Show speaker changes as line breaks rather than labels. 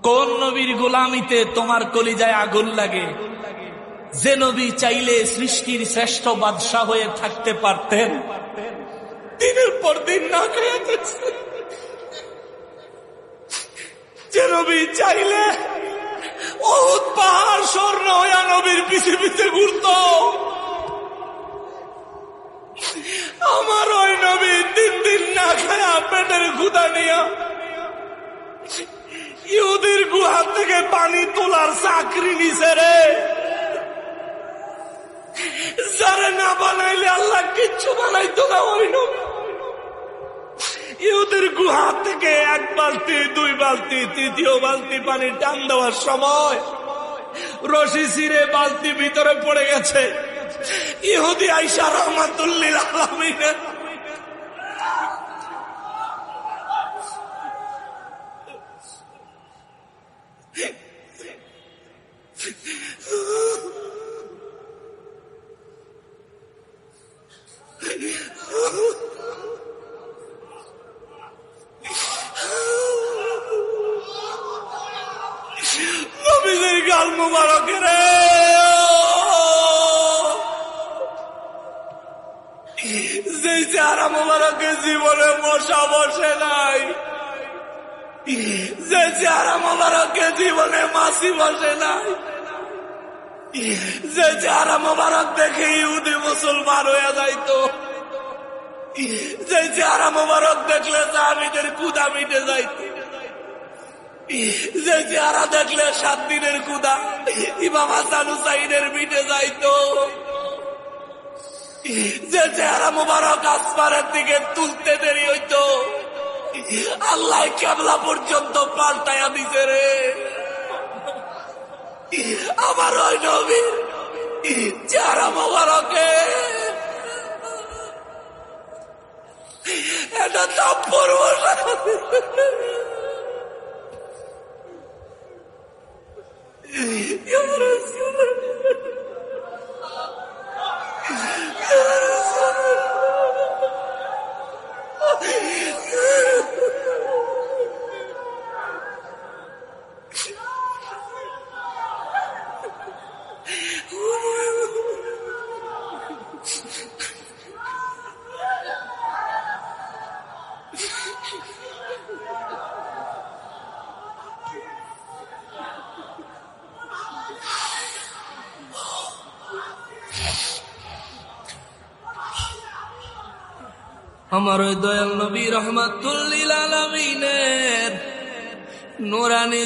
কোন নবীর গোলামিতে তোমার কলিজায় আগুন লাগে? যে নবী চাইলে সৃষ্টির শ্রেষ্ঠ বাদশাহ হয়ে থাকতে পারতেন, দিনের পর দিন না খেয়ে থাকতেন। যে নবী চাইলে উহুদ পাহাড় স্বর্ণ হইয়া নবীর পিছে পিছে ঘুরত, আমার ওই নবী দিন দিন না খায়া পেটের ক্ষুধা নিয়া ইহুদির গুহা থেকে পানি তোলার চাকরি নিছে রে। যারে না বানাইলে আল্লাহ কিচ্ছু বানাইতো না। ওই নবী ইহুদির গুহা থেকে 1 বালতি 2 বালতি 3য় বালতি পানি টান দেওয়ার সময় রশি ছিঁড়ে বালতি ভিতরে পড়ে গেছে। ইহুদি আইসা রহমাতুল্লিল আলামিন নবীদের গাল মুবারক রে, যে চেহারা মুবারকের জীবনে মশা বসে নাই, যে চেহারা মুবারকের জীবনে মাছি বসে নাই, যে চেহারা মুবারক দেখে ইহুদি মুসলমান হয়ে যাইতো, যে চেহারা মুবারক দেখলে সাহাবীদের ক্ষুধা মিটে যাইতো, যে চেহারা দেখলে 7 দিনের ক্ষুধা ইমাম হাসান হুসাইনের মিটে যাইতো, যে চেহারা মুবারক আসমানের দিকে তুলতে দেরি হইতো, আল্লাহ কিবলা পর্যন্ত পাল্টায়া দিছে রে। আমার ওই নবীর চেহারা মুবারকে এটা থাপ্পড় বসা। আমার ওই দয়াল নবী রহমাতুল লিল আলামিনের নূরানী